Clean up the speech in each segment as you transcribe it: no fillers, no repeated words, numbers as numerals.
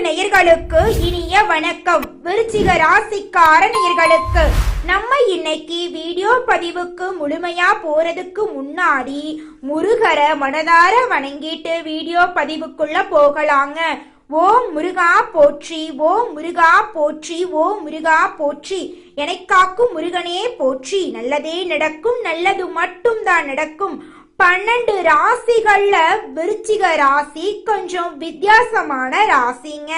நேயர்களுக்கு இனிய வணக்கம். விருச்சிக ராசிக்கார நேயர்களுக்கு நம்ம இன்னைக்கு வீடியோ பதிவுக்கு முழுமையா போறதுக்கு முன்னாடி முருகரை மனதார வணங்கிட்டு வீடியோ பதிவுக்குள்ள போகலாங்க. ஓம் முருகா போற்றி, ஓம் முருகா போற்றி, ஓம் முருகா போற்றி, என்னை காக்கும் முருகனே போற்றி. நல்லதே நடக்கும், நல்லது மட்டும் தான் நடக்கும். 12 ராசிகள்ல விருச்சிக ராசி கொஞ்சம் வித்தியாசமான ராசிங்க.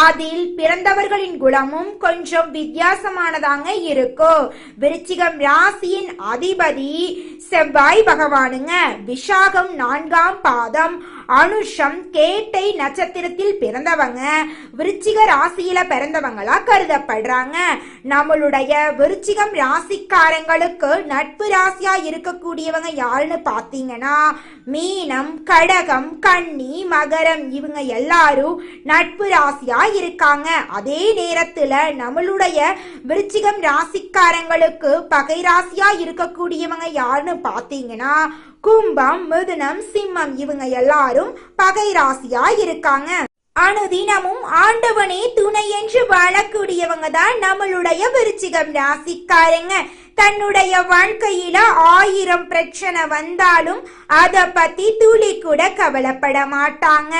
அதில் பிறந்தவர்களின் குணமும் கொஞ்சம் வித்தியாசமானதாங்க இருக்கும். விருச்சிகம் ராசியின் அதிபதி செவ்வாய் பகவானுங்க. விஷாகம் 4ஆம் பாதம், அனுஷம் கேட்டை நட்சத்திரத்தில் பிறந்தவங்க விருச்சிக ராசியில பிறந்தவங்களா கருதப்படுறாங்க. நம்மளுடைய விருச்சிகம் ராசிக்காரங்களுக்கு நட்பு ராசியா இருக்கக்கூடியவங்க யாருன்னு பாத்தீங்கன்னா மீனம், கடகம், கன்னி, மகரம், இவங்க எல்லாரும் நட்பு ராசியா இருக்காங்க. அதே நேரத்துல நம்மளுடைய விருச்சிகம் ராசிக்காரங்களுக்கு பகை ராசியா இருக்கக்கூடியவங்க யாருன்னு பாத்தீங்கன்னா கும்பம், மிதுனம், சிம்மம், இவங்க எல்லாரும் பகை ராசியா இருக்காங்க. அனுதினமும் ஆண்டவனே துணை என்று வாழக்கூடியவங்க தான் நம்மளுடைய விருச்சிகம் ராசிக்காரங்க. தன்னுடைய வாழ்க்கையில 1000 பிரச்சனை வந்தாலும் அத பத்தி துளி கூட கவலைப்பட மாட்டாங்க.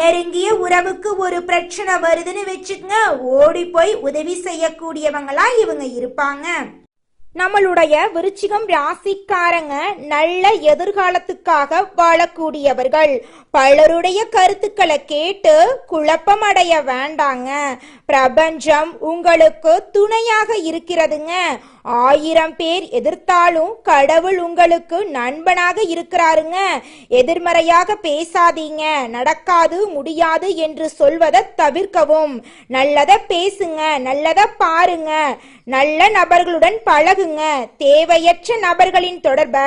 நெருங்கிய உறவுக்கு ஒரு பிரச்சனை வருதுன்னு வச்சுக்கங்க, ஓடி போய் உதவி செய்யக்கூடியவங்களா இவங்க இருப்பாங்க. நம்மளுடைய விருச்சிகம் ராசிக்காரங்க நல்ல எதிர்காலத்துக்காக வாழக்கூடியவர்கள். பலருடைய கருத்துக்களை கேட்டு குழப்பம் அடைய வேண்டாங்க. பிரபஞ்சம் உங்களுக்கு துணையாக இருக்கிறதுங்க. 1000 பேர் எதிர்த்தாலும் கடவுள் உங்களுக்கு நண்பனாக இருக்கிறாருங்க. எதிர்மறையாக பேசாதீங்க. நடக்காது, முடியாது என்று சொல்வதை தவிர்க்கவும். நல்லத பேசுங்க, நல்லத பாருங்க, நல்ல நபர்களுடன் பழகுங்க. தேவையற்ற நபர்களின் தொடர்பை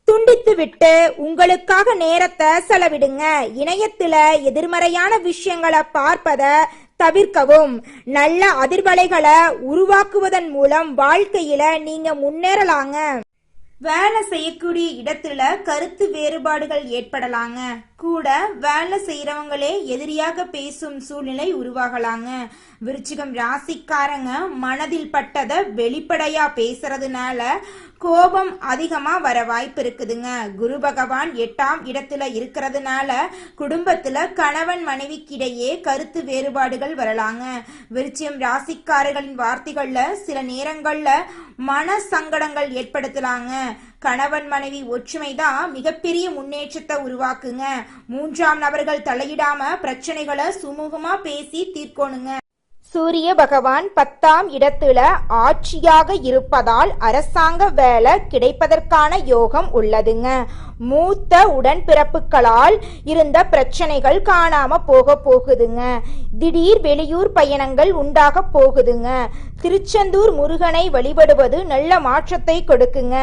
துண்டித்து விட்டு உங்களுக்காக நேரத்தை செலவிடுங்க. இணையத்துல எதிர்மறையான விஷயங்களை பார்ப்பதை தவிர்க்கவும். நல்ல அதிர்வலைகளை உருவாக்குவதன் மூலம் வாழ்க்கையில நீங்க முன்னேறலாங்க. வேலை செய்யக்கூடிய இடத்துல கருத்து வேறுபாடுகள் ஏற்படலாங்க. கூட வேலை செய்யறவங்களே எதிரியாக பேசும் சூழ்நிலை உருவாகலாங்க. விருச்சிகம் ராசிக்காரங்க மனதில் பட்டதை வெளிப்படையா பேசுறதுனால கோபம் அதிகமா வர வாய்ப்பு இருக்குதுங்க. குரு பகவான் 8ஆம் இடத்துல இருக்கிறதுனால குடும்பத்துல கணவன் மனைவிக்கிடையே கருத்து வேறுபாடுகள் வரலாங்க. விருச்சிகம் ராசிக்காரர்களின் வார்த்தைகள்ல சில நேரங்கள்ல மன சங்கடங்கள் ஏற்படுத்தலாங்க. கணவன் மனைவி ஒற்றுமைதான் மிகப்பெரிய முன்னேற்றத்தை உருவாக்குங்க. 3ஆம் நபர்கள் தலையிடாம பிரச்சனைகளை சுமூகமா பேசி தீர்க்கணுங்க. சூரிய பகவான் 10ஆம் இடத்துல ஆட்சியாக இருப்பதால் அரசாங்க வேலை கிடைப்பதற்கான யோகம் உள்ளதுங்க. மூத்த உடன்பிறப்புகளால் இருந்த பிரச்சனைகள் காணாம போகுதுங்க. திடீர் வெளியூர் பயணங்கள் உண்டாக போகுதுங்க. திருச்செந்தூர் முருகனை வழிபடுவது நல்ல மாற்றத்தை கொடுக்குங்க.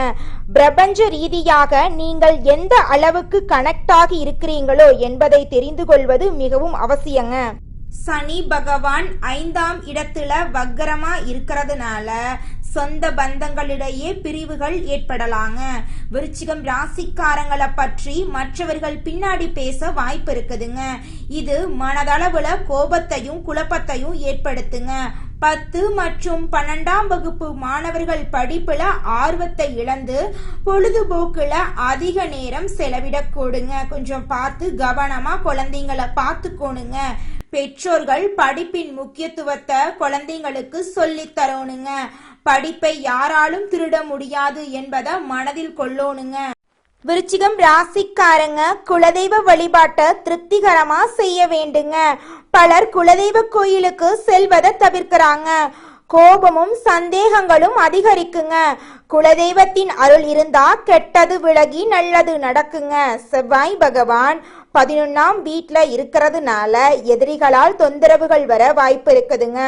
பிரபஞ்ச ரீதியாக நீங்கள் எந்த அளவுக்கு கனெக்ட் ஆகி இருக்கிறீங்களோ என்பதை தெரிந்து கொள்வது மிகவும் அவசியங்க. சனி பகவான் 5ஆம் இடத்துல வக்கரமா இருக்கிறதுனால சொந்த பந்தங்களிடையே பிரிவுகள் ஏற்படலாங்க. விருச்சிகம் ராசிக்காரங்களை பற்றி மற்றவர்கள் பின்னாடி பேச வாய்ப்பு இருக்குதுங்க. இது மனதளவுல கோபத்தையும் குழப்பத்தையும் ஏற்படுத்துங்க. 10 மற்றும் 12ஆம் வகுப்பு மாணவர்கள் படிப்புல ஆர்வத்தை இழந்து பொழுதுபோக்குல அதிக நேரம் செலவிடக்கூடுங்க. கொஞ்சம் பார்த்து கவனமா குழந்தைங்களை பார்த்துக்கோணுங்க. பெற்றோர்கள் படிப்பின் முக்கியத்துவத்தை குழந்தைங்களுக்கு சொல்லி தரணுங்க. படிப்பை யாராலும் திருட முடியாது என்பதை மனதில் கொள்ளணுங்க. விருச்சிகம் ராசிக்காரங்க குலதெய்வ வழிபாட்டை திருப்திகரமா செய்ய வேண்டுங்க. பலர் குலதெய்வ கோயிலுக்கு செல்வதை தவிர்க்கிறாங்க. கோபமும் சந்தேகங்களும் அதிகரிக்குங்க. குலதெய்வத்தின் அருள் இருந்தா கெட்டது விலகி நல்லது நடக்குங்க. செவ்வாய் பகவான் 11ஆம் வீட்டுல இருக்கிறதுனால எதிரிகளால் தொந்தரவுகள் வர வாய்ப்பு இருக்குதுங்க.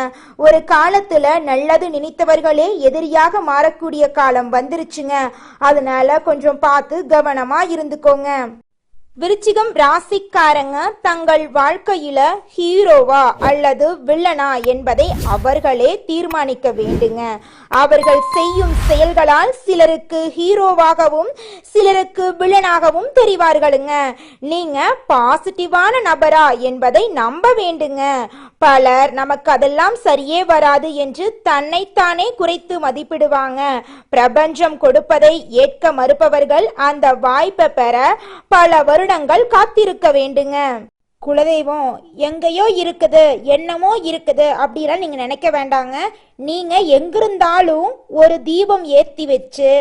ஒரு காலத்துல நல்லது நினைத்தவர்களே எதிரியாக மாறக்கூடிய காலம் வந்துருச்சுங்க. அதனால கொஞ்சம் பார்த்து கவனமா இருந்துக்கோங்க. விருச்சிகம் ராசிக்காரங்க தங்கள் வாழ்க்கையில ஹீரோவா அல்லது வில்லனா என்பதை அவர்களே தீர்மானிக்க வேண்டுங்க. அவர்கள் செய்யும் செயல்களால் சிலருக்கு ஹீரோவாகவும் சிலருக்கு வில்லனாகவும் தெரிவார்களுங்க. நீங்க பாசிட்டிவான நபரா என்பதை நம்ப வேண்டுங்க. பலர் நமக்கு அதெல்லாம் சரியே வராது என்று தன்னைத்தானே குறைத்து மதிப்பிடுவாங்க. பிரபஞ்சம் கொடுப்பதை ஏற்க மறுப்பவர்கள் அந்த வாய்ப்பை பெற பல வருடங்கள் காத்திருக்க வேண்டுங்க. குலதெய்வம் எங்கேயோ இருக்குது, என்னமோ இருக்குது அப்படிலாம் நீங்க நினைக்க வேண்டாங்க. நீங்க எங்கிருந்தாலும் ஒரு தீபம் ஏத்தி வச்சு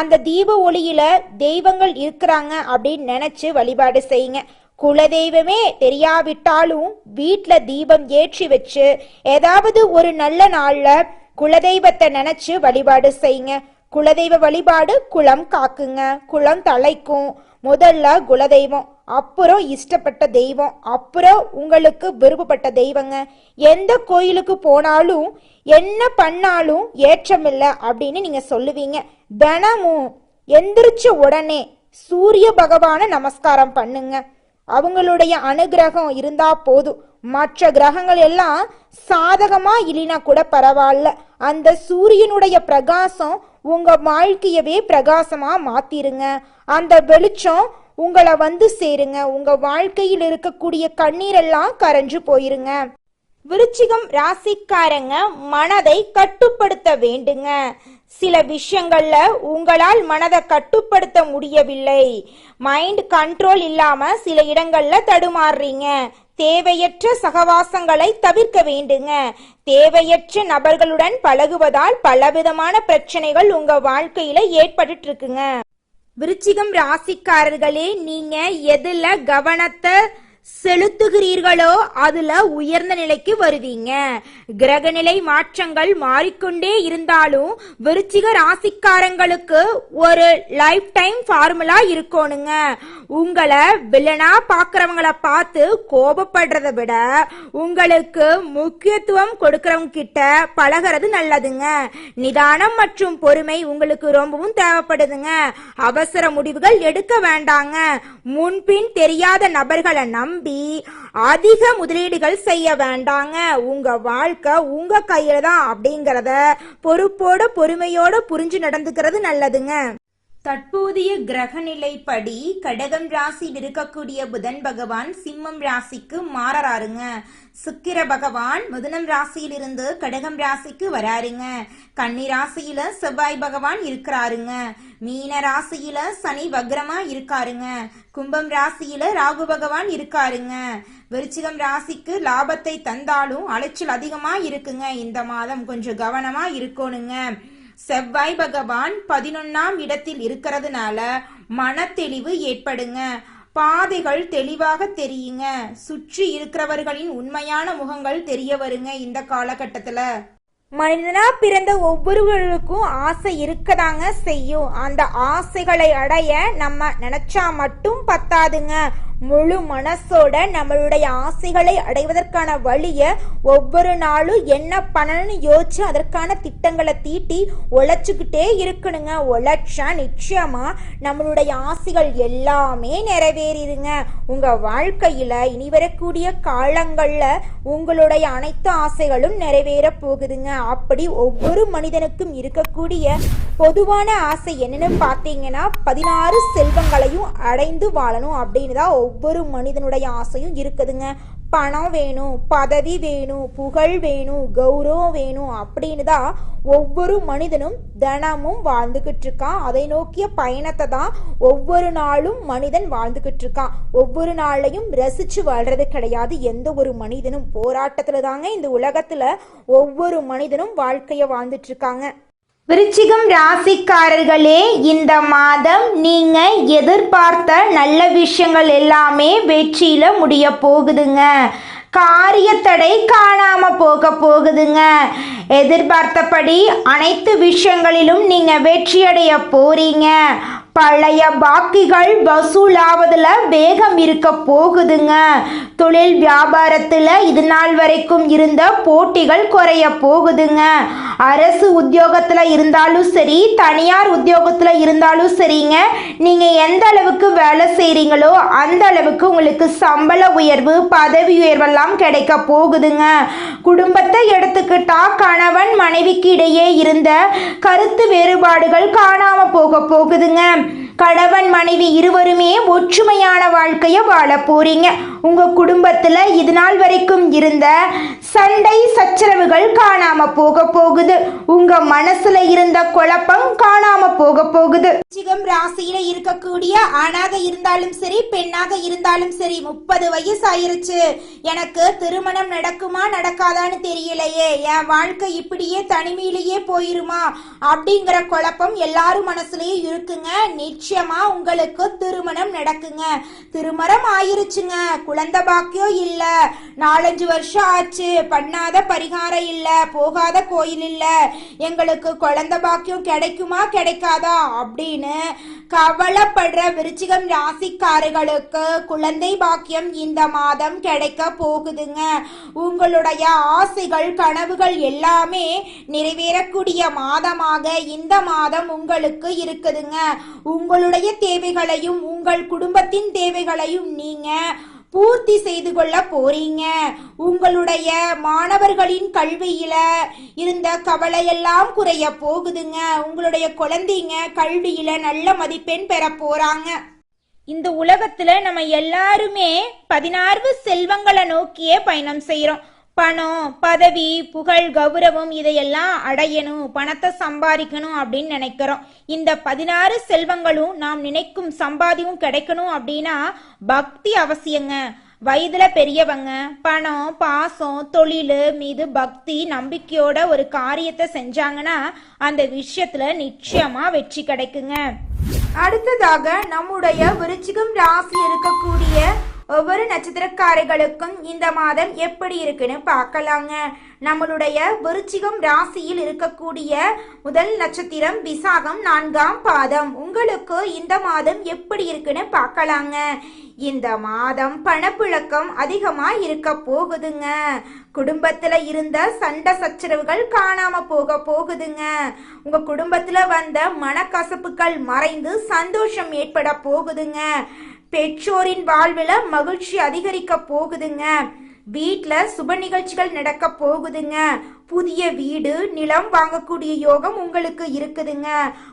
அந்த தீப ஒளியில தெய்வங்கள் இருக்கிறாங்க அப்படின்னு நினைச்சு வழிபாடு செய்யுங்க. குலதெய்வமே தெரியாவிட்டாலும் வீட்டுல தீபம் ஏற்றி வச்சு ஏதாவது ஒரு நல்ல நாள்ல குலதெய்வத்தை நினைச்சு வழிபாடு செய்யுங்க. குலதெய்வ வழிபாடு குலம் காக்குங்க, குலம் தலைக்கும். முதல்ல குலதெய்வம், அப்புறம் இஷ்டப்பட்ட தெய்வம், அப்புறம் உங்களுக்கு விருப்பப்பட்ட தெய்வங்க. எந்த கோயிலுக்கு போனாலும் என்ன பண்ணாலும் ஏற்றமில்லை அப்படின்னு நீங்க சொல்லுவீங்க. தினமும் எந்திரிச்ச உடனே சூரிய பகவான நமஸ்காரம் பண்ணுங்க. அவங்களுடைய அனுகிரகம் இருந்தா போதும். மற்ற கிரகங்கள் எல்லாம் சாதகமா இல்லைனா கூட பரவாயில்ல, அந்த சூரியனுடைய பிரகாசம் உங்க வாழ்க்கையவே பிரகாசமா மாத்திருங்க. அந்த வெளிச்சம் உங்களை வந்து சேருங்க. உங்க வாழ்க்கையில் இருக்கக்கூடிய கண்ணீரெல்லாம் கரைஞ்சு போயிருங்க. விருச்சிகம் ராசிக்காரங்க மனதை கட்டுப்படுத்த வேண்டுங்க. சில விஷயங்கள்ல உங்களால் மனதை கட்டுப்படுத்த முடியவில்லை. மைண்ட் கண்ட்ரோல் இல்லாம சில இடங்கள்ல தடுமாறுறீங்க. தேவையற்ற சகவாசங்களை தவிர்க்க வேண்டுங்க. தேவையற்ற நபர்களுடன் பழகுவதால் பலவிதமான பிரச்சனைகள் உங்க வாழ்க்கையில ஏற்பட்டு இருக்குங்க. விருச்சிகம் ராசிக்காரர்களே, நீங்க எதுல கவனத்தை செலுத்துகிறீர்களோ அதுல உயர்ந்த நிலைக்கு வருவீங்க. கிரகநிலை மாற்றங்கள் மாறிக்கொண்டே இருந்தாலும் விருச்சிக ராசிக்காரங்களுக்கு ஒரு லைஃப் டைம் ஃபார்முலா இருக்கணுங்க. உங்களை வில்லனா பாக்குறவங்கள பார்த்து கோபப்படுறத விட உங்களுக்கு முக்கியத்துவம் கொடுக்கறவங்க கிட்ட பழகிறது நல்லதுங்க. நிதானம் மற்றும் பொறுமை உங்களுக்கு ரொம்பவும் தேவைப்படுதுங்க. அவசர முடிவுகள் எடுக்க வேண்டாங்க. முன்பின் தெரியாத நபர்களை நம்பி அதிக முதலீடுகள் செய்ய வேண்டாங்க. உங்க வாழ்க்கை உங்க கையில தான் அப்படிங்கறத பொறுப்போட பொறுமையோட புரிஞ்சு நடந்துக்கிறது நல்லதுங்க. தற்போதைய கிரகநிலைப்படி கடகம் ராசியில் இருக்கக்கூடிய புதன் பகவான் சிம்மம் ராசிக்கு மாறாருங்க. சுக்கிர பகவான் மிதுனம் ராசியிலிருந்து கடகம் ராசிக்கு வராருங்க. கன்னி ராசியில செவ்வாய் பகவான் இருக்கிறாருங்க. மீன ராசியில சனி வக்ரமா இருக்காருங்க. கும்பம் ராசியில ராகு பகவான் இருக்காருங்க. விருச்சிகம் ராசிக்கு லாபத்தை தந்தாலும் அலைச்சல் அதிகமா இருக்குங்க. இந்த மாதம் கொஞ்சம் கவனமா இருக்கணுங்க. செவ்வாய் பகவான் 11ஆம் இடத்தில் இருக்கிறதுனால மன தெளிவு ஏற்படுங்க. பாதைகள் தெளிவாக தெரியுங்க. சுற்றி இருக்கிறவர்களின் உண்மையான முகங்கள் தெரிய வருங்க. இந்த காலகட்டத்துல மனிதனா பிறந்த ஒவ்வொருவருக்கும் ஆசை இருக்கதாங்க செய்யும். அந்த ஆசைகளை அடைய நம்ம நினைச்சா மட்டும் பத்தாதுங்க. முழு மனசோட நம்மளுடைய ஆசைகளை அடைவதற்கான வழிய ஒவ்வொரு நாளும் என்ன பண்ணணும்னு யோசிச்சு அதற்கான திட்டங்களை தீட்டி உழைச்சுக்கிட்டே இருக்கணுங்க. உழைச்சா நிச்சயமா நம்மளுடைய ஆசைகள் எல்லாமே நிறைவேறிடுங்க. உங்க வாழ்க்கையில இனி வரக்கூடிய காலங்கள்ல உங்களுடைய அனைத்து ஆசைகளும் நிறைவேற போகுதுங்க. அப்படி ஒவ்வொரு மனிதனுக்கும் இருக்கக்கூடிய பொதுவான ஆசை என்னன்னு பார்த்தீங்கன்னா 16 செல்வங்களையும் அடைந்து வாழணும் அப்படின்னு தான் ஒவ்வொரு மனிதனுடைய ஆசையும் இருக்குதுங்க. பணம் வேணும், பதவி வேணும், புகழ் வேணும், கௌரவம் வேணும் அப்படின்னு தான் ஒவ்வொரு மனிதனும் தினமும் வாழ்ந்துகிட்டு இருக்கான். அதை நோக்கிய பயணத்தை தான் ஒவ்வொரு நாளும் மனிதன் வாழ்ந்துகிட்டு இருக்கான். ஒவ்வொரு நாளையும் ரசிச்சு வாழ்றது கிடையாது. எந்த ஒரு மனிதனும் போராட்டத்துல தாங்க இந்த உலகத்துல ஒவ்வொரு மனிதனும் வாழ்க்கைய வாழ்ந்துட்டு இருக்காங்க. விருச்சிகம் ராசிக்காரர்களே, இந்த மாதம் நீங்க எதிர்பார்த்த நல்ல விஷயங்கள் எல்லாமே வெற்றியில முடிய போகுதுங்க. காரியத்தடை காணாம போகுதுங்க. எதிர்பார்த்தபடி அனைத்து விஷயங்களிலும் நீங்க வெற்றியடைய போறீங்க. பழைய பாக்கிகள் வசூலாவதுல வேகம் இருக்க போகுதுங்க. தொழில் வியாபாரத்துல இது நாள் வரைக்கும் இருந்த போட்டிகள் குறைய போகுதுங்க. அரசு உத்தியோகத்துல இருந்தாலும் சரி, தனியார் உத்தியோகத்துல இருந்தாலும் சரிங்க, நீங்க எந்த அளவுக்கு வேலை செய்றீங்களோ அந்த அளவுக்கு உங்களுக்கு சம்பள உயர்வு, பதவி உயர்வெல்லாம் கிடைக்க போகுதுங்க. குடும்பத்தை எடுத்துக்கிட்டா கணவன் மனைவிக்கு இடையே இருந்த கருத்து வேறுபாடுகள் காணாம போகுதுங்க. கணவன் மனைவி இருவருமே ஒற்றுமையான வாழ்க்கைய வாழ போறீங்க. உங்க குடும்பத்துல இது நாள் வரைக்கும் இருந்த சண்டை சச்சரவுகள் காணாம போகுது. உங்க மனசுல இருந்த குழப்பம் காணாம போகுது. விருச்சிகம் ராசியில இருக்கக்கூடிய ஆணாக இருந்தாலும் சரி, பெண்ணாக இருந்தாலும் சரி, 30 வயசு ஆயிருச்சு, எனக்கு திருமணம் நடக்குமா நடக்காதான்னு தெரியலையே, என் வாழ்க்கை இப்படியே தனிமையிலேயே போயிருமா அப்படிங்கிற குழப்பம் எல்லாரும் மனசுலயும் இருக்குங்க. நிச்சயமா உங்களுக்கு திருமணம் நடக்குங்க. திருமணம் ஆயிருச்சுங்க, குழந்தை பாக்கியம் இல்ல, 4-5 வருஷம் ஆச்சு, பண்ணாத பரிகாரம் இல்ல, போகாத கோயில் இல்ல, எங்களுக்கு குழந்தை பாக்கியம் கிடைக்குமா கிடைக்காதா அப்படின்னு கவலைப்படுற விருச்சிகம் ராசிக்காரர்களுக்கு குழந்தை பாக்கியம் இந்த மாதம் கிடைக்க போகுதுங்க. உங்களுடைய ஆசைகள் கனவுகள் எல்லாமே நிறைவேறக்கூடிய மாதமாக இந்த மாதம் உங்களுக்கு இருக்குதுங்க. உங்களுடைய தேவைகளையும் உங்கள் குடும்பத்தின் தேவைகளையும் நீங்க பூர்த்தி செய்து கொள்ள போறீங்க. உங்களுடைய மாணவர்களின் கல்வியில இருந்த கவலையெல்லாம் குறைய போகுதுங்க. உங்களுடைய குழந்தைங்க கல்வியில நல்ல மதிப்பெண் பெற போறாங்க. இந்த உலகத்துல நம்ம எல்லாருமே 16 செல்வங்களை நோக்கியே பயணம் செய்யறோம். பணம், பதவி, புகழ், கௌரவம் இதையெல்லாம் அடையணும், பணத்தை சம்பாதிக்கணும் அப்படின்னு நினைக்கிறோம். இந்த 16 செல்வங்களும் நாம் நினைக்கும் சம்பாதியும் கிடைக்கணும் அப்படின்னா பக்தி அவசியங்க. வயதுல பெரியவங்க பணம், பாசம், தொழில் மீது பக்தி நம்பிக்கையோட ஒரு காரியத்தை செஞ்சாங்கன்னா அந்த விஷயத்துல நிச்சயமா வெற்றி கிடைக்குங்க. அடுத்ததாக நம்முடைய விருச்சிகம் ராசி இருக்கக்கூடிய ஒவ்வொரு நட்சத்திரக்காரர்களுக்கும் இந்த மாதம் எப்படி இருக்குன்னு பார்க்கலாங்க. நம்மளுடைய விருச்சிகம் ராசியில் இருக்கக்கூடிய முதல் நட்சத்திரம் விசாகம் 4ஆம் பாதம். உங்களுக்கு இந்த மாதம் எப்படி இருக்குன்னு பார்க்கலாங்க. இந்த மாதம் பணப்புழக்கம் அதிகமா இருக்க போகுதுங்க. குடும்பத்துல இருந்த சண்டை சச்சரவுகள் காணாம போகுதுங்க. உங்க குடும்பத்துல வந்த மனக்கசப்புகள் மறைந்து சந்தோஷம் ஏற்பட போகுதுங்க. பெற்றோரின் வாழ்வுல மகிழ்ச்சி அதிகரிக்க போகுதுங்க. வீட்டுல சுப நிகழ்ச்சிகள் நடக்க போகுதுங்க. புதிய வீடு, நிலம் வாங்கக்கூடிய யோகம் உங்களுக்கு இருக்குதுங்க.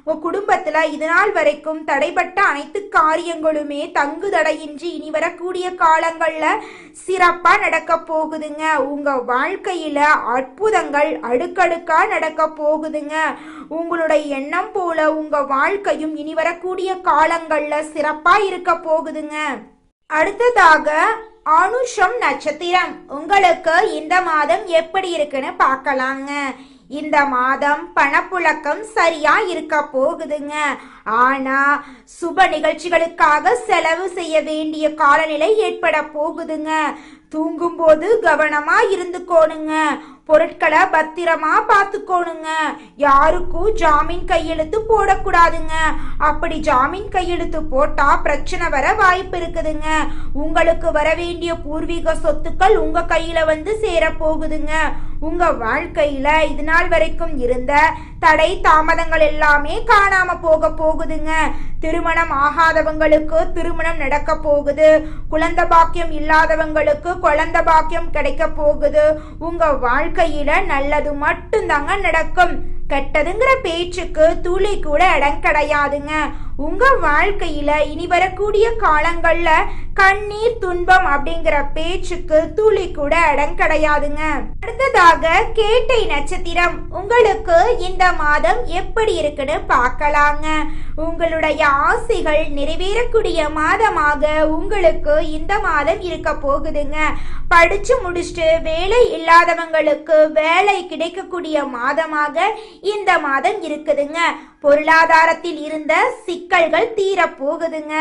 உங்க குடும்பத்துல இது நாள் வரைக்கும் தடைப்பட்ட அனைத்து காரியங்களுமே தங்கு தடையின்றி இனி வரக்கூடிய காலங்கள்ல சிறப்பா நடக்க போகுதுங்க. உங்க வாழ்க்கையில அற்புதங்கள் அடுக்கடுக்கா நடக்க போகுதுங்க. உங்களுடைய எண்ணம் போல உங்க வாழ்க்கையும் இனி வரக்கூடிய காலங்கள்ல சிறப்பா இருக்க போகுதுங்க. அடுத்ததாக அனுஷம் நட்சத்திரம். உங்களுக்கு இந்த மாதம் எப்படி இருக்குன்னு பார்க்கலாங்க. இந்த மாதம் பணப்புழக்கம் சரியா இருக்க போகுதுங்க. ஆனா சுப நிகழ்ச்சிகளுக்காக செலவு செய்ய வேண்டிய காலநிலை ஏற்பட போகுதுங்க. தூங்கும் போது கவனமா இருந்துக்கோணுங்க. பொருட்களை பத்திரமா பார்த்துக்கோணுங்க. யாருக்கும் ஜாமீன் கையெழுத்து போடக்கூடாதுங்க. அப்படி ஜாமீன் கையெழுத்து போட்டா பிரச்சனை வர வாய்ப்பு இருக்குதுங்க. உங்களுக்கு வர வேண்டிய பூர்வீக சொத்துக்கள் உங்க கையில வந்து சேர போகுதுங்க. உங்க வாழ்க்கையில இது நாள் வரைக்கும் இருந்த தடை தாமதங்கள் எல்லாமே காணாம போகுதுங்க. திருமணம் ஆகாதவங்களுக்கு திருமணம் நடக்க போகுது. குழந்தை பாக்கியம் இல்லாதவங்களுக்கு குழந்தை பாக்கியம் கிடைக்க போகுது. உங்க வாழ்க்கையில நல்லது மட்டும்தாங்க நடக்கும். கெட்டதுங்கிற பேச்சுக்கு துளி கூட இடம் கிடையாதுங்க. உங்க வாழ்க்கையில இனி வரக்கூடிய காலங்கள்ல கண்ணீர் துன்பம் அப்படிங்கிற பேச்சுக்கு துளி கூட இடம் கிடையாதுங்க. அடுத்ததாக கேட்டை நட்சத்திரம். உங்களுக்கு இந்த மாதம் எப்படி இருக்குன்னு பார்க்கலாங்க. உங்களுடைய ஆசைகள் நிறைவேறக்கூடிய மாதமாக உங்களுக்கு இந்த மாதம் இருக்க போகுதுங்க. படிச்சு முடிச்சுட்டு வேலை இல்லாதவங்களுக்கு வேலை கிடைக்கக்கூடிய மாதமாக இந்த மாதம் இருக்குதுங்க. பொருளாதாரத்தில் இருந்த சிக்கல்கள் தீர போகுதுங்க.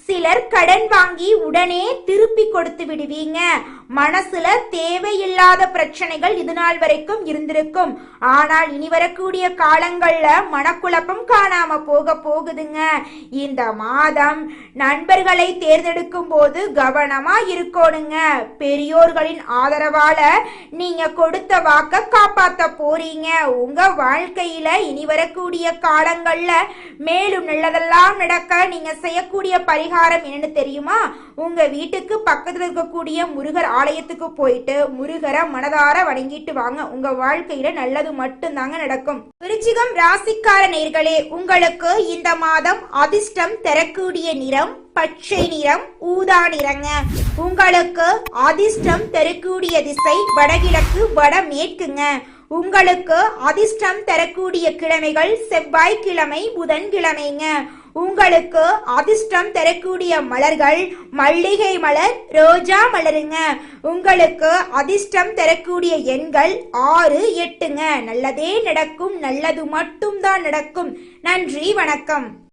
சிலர் கடன் வாங்கி வாங்கி உடனே திருப்பி கொடுத்து விடுவீங்க. மனசுல தேவையில்லாத பிரச்சனைகள் இது நாள் வரைக்கும் இருந்திருக்கும். ஆனால் இனி வரக்கூடிய காலங்கள்ல மனக்குழப்பம் காணாம போகுதுங்க. இந்த மாதம் நண்பர்களை தேர்ந்தெடுக்கும் போது கவனமா இருக்கணுங்க. பெரியோர்களின் ஆதரவால நீங்க கொடுத்த வாக்க காப்பாத்த போறீங்க. உங்க வாழ்க்கையில இனி வரக்கூடிய காலங்கள்ல மேலும் நல்லதெல்லாம் நடக்க நீங்க செய்யக்கூடிய பரிகாரம் என்னன்னு தெரியுமா? உங்க வீட்டுக்கு பக்கத்துல இருக்கக்கூடிய முருகர் ஆலயத்துக்கு போயிட்டு முருகரை மனதார வணங்கிட்டு வாங்க. உங்க வாழ்க்கையில நல்லது மட்டும்தாங்க நடக்கும். விருச்சிகம் ராசிக்கார நேயர்களே, உங்களுக்கு இந்த மாதம் அதிர்ஷ்டம் தரக்கூடிய நிறம் பச்சை நிறம், ஊதா நிறங்க. உங்களுக்கு அதிர்ஷ்டம் தரக்கூடிய திசை வடகிழக்கு வடமேற்குங்க. உங்களுக்கு அதிர்ஷ்டம் தரக்கூடிய கிழமைகள் செவ்வாய்க்கிழமை புதன்கிழமைங்க. உங்களுக்கு அதிர்ஷ்டம் தரக்கூடிய மலர்கள் மல்லிகை மலர் ரோஜா மலருங்க. உங்களுக்கு அதிர்ஷ்டம் தரக்கூடிய எண்கள் 6 8ங்க. நல்லதே நடக்கும், நல்லது மட்டும்தான் நடக்கும். நன்றி, வணக்கம்.